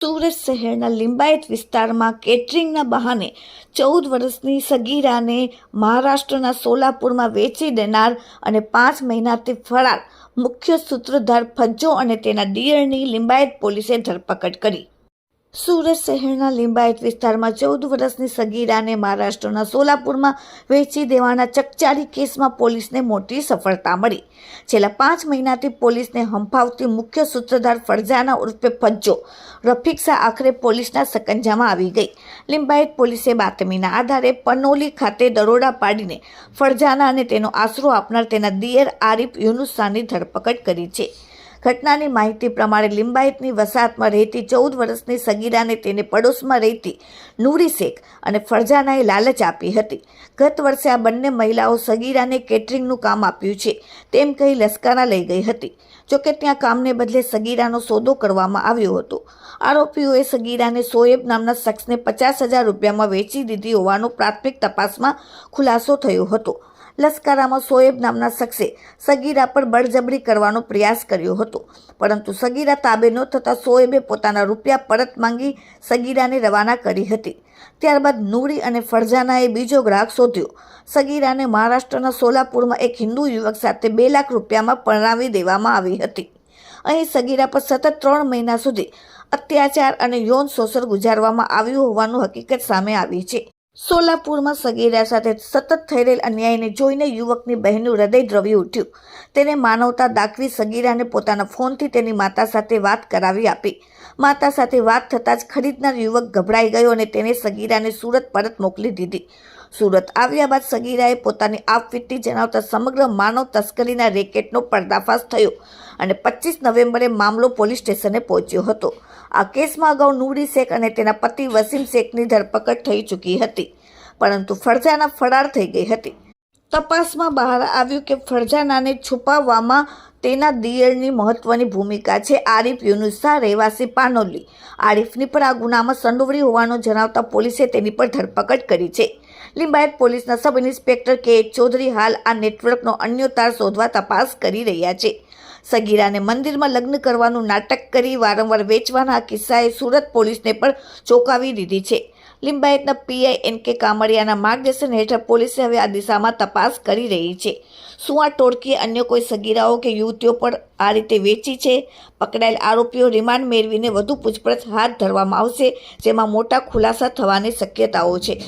સુરત શહેરના લિંબાયત વિસ્તારમાં કેટરિંગના બહાને 14 વર્ષની સગીરાને મહારાષ્ટ્રના સોલાપુરમાં વેચી દેનાર અને 5 મહિનાથી ફરાર મુખ્ય સૂત્રધાર ફજ્જો અને તેના દિયરની લિંબાયત પોલીસે ધરપકડ કરી। સુરત શહેરના લિંબાયત વિસ્તારમાં 14 વર્ષની સગીરાને મહારાષ્ટ્રના સોલાપુરમાં વેચી દેવાના ચકચારી કેસમાં પોલીસને મોટી સફળતા મળી। છેલ્લા 5 મહિનાથી પોલીસને હંફાવતી મુખ્ય સૂત્રધાર ફરજાના ઉર્ફે ફજ્જો રફીક શાહ આખરે પોલીસના સકંજામાં આવી ગઈ। લિંબાયત પોલીસે બાતમીના આધારે પનોલી ખાતે દરોડા પાડીને ફરજાના અને તેનો આશરો આપનાર તેના દિયર આરિફ યુનુસ શાહની ધરપકડ કરી છે। ઘટનાની માહિતી પ્રમાણે લિંબાયતની વસાહતમાં રહેતી 14 વર્ષની સગીરાને તેને પડોશમાં રહેતી નૂરી શેખ અને ફરજાનાએ લાલચ આપી હતી। ગત વર્ષે આ બંને મહિલાઓ સગીરાને કેટરિંગનું કામ આપ્યું છે તેમ કહી લશ્કરા લઈ ગઈ હતી। જોકે ત્યાં કામને બદલે સગીરાનો સોદો કરવામાં આવ્યો હતો। આરોપીઓએ સગીરાને શોએબ નામના શખ્સને 50,000 રૂપિયામાં વેચી દીધી હોવાનો પ્રાથમિક તપાસમાં ખુલાસો થયો હતો। લશ્કરામાં શોએબ નામના શખ્સે સગીરા પર બળજબરી કરવાનો પ્રયાસ કર્યો હતો, પરંતુ સગીરા તાબે ન થતાં શોએબે પોતાના રૂપિયા પરત માંગી સગીરાને રવાના કરી હતી। ત્યારબાદ નૂરી અને ફરજાનાએ બીજો ગ્રાહક શોધ્યો। સગીરાને મહારાષ્ટ્રના સોલાપુરમાં એક હિન્દુ યુવક સાથે 2 લાખ રૂપિયામાં પરણાવી દેવામાં આવી હતી। અહીં સગીરા પર સતત 3 મહિના સુધી અત્યાચાર અને યૌન શોષણ ગુજારવામાં આવ્યું હોવાનું હકીકત સામે આવી છે। સોલાપુરમાં સગીરા સાથે સતત થઈ રહેલ અન્યાયને જોઈને યુવકની બહેનનું હૃદય દ્રવી ઉઠ્યું। તેને માનવતા દાખવી સગીરાને પોતાના ફોનથી તેની માતા સાથે વાત કરાવી આપી। માતા સાથે વાત થતાં જ ખરીદનાર યુવક ગભરાઈ ગયો અને તેને સગીરાને સુરત પરત મોકલી દીધી। સુરત આવ્યા બાદ સગીરાએ પોતાની આપવીતી જણાવતા સમગ્ર માનવ તસ્કરીના રેકેટનો પર્દાફાશ થયો અને 25 નવેમ્બરે મામલો પોલીસ સ્ટેશને પહોંચ્યો હતો। આ કેસમાં અગાઉ નૂરી શેખ અને તેના પતિ વસીમ શેખની ધરપકડ થઈ ચૂકી હતી, પરંતુ ફરજાના ફરાર થઈ ગઈ હતી। તપાસમાં બહાર આવ્યું કે ફરજાનાને છુપાવવામાં તેના દિયરની મહત્વની ભૂમિકા છે। આરિફ યુનુસ શાહ રહેવાસી પાનોલી આરિફની પર આ ગુનામાં સંડોવણી હોવાનું જણાવતા પોલીસે તેની પર ધરપકડ કરી છે। લિંબાયત પોલીસના સબ ઇન્સ્પેક્ટર કે ચૌધરી હાલ આ નેટવર્કનો અન્ય તાર શોધવા તપાસ કરી રહ્યા છે। સગીરાને મંદિરમાં લગ્ન કરવાનું નાટક કરી વારંવાર વેચવાના આ કિસ્સાએ સુરત પોલીસને પણ ચોંકાવી દીધી છે। લિંબાયતના પીઆઈ એન.કે. કામડિયાના માર્ગદર્શન હેઠળ પોલીસે હવે આ દિશામાં તપાસ કરી રહી છે। શું આ ટોળકીએ અન્ય કોઈ સગીરાઓ કે યુવતીઓ પર આ રીતે વેચી છે? પકડાયેલ આરોપીઓ રિમાન્ડ મેળવીને વધુ પૂછપરછ હાથ ધરવામાં આવશે, જેમાં મોટા ખુલાસા થવાની શક્યતાઓ છે।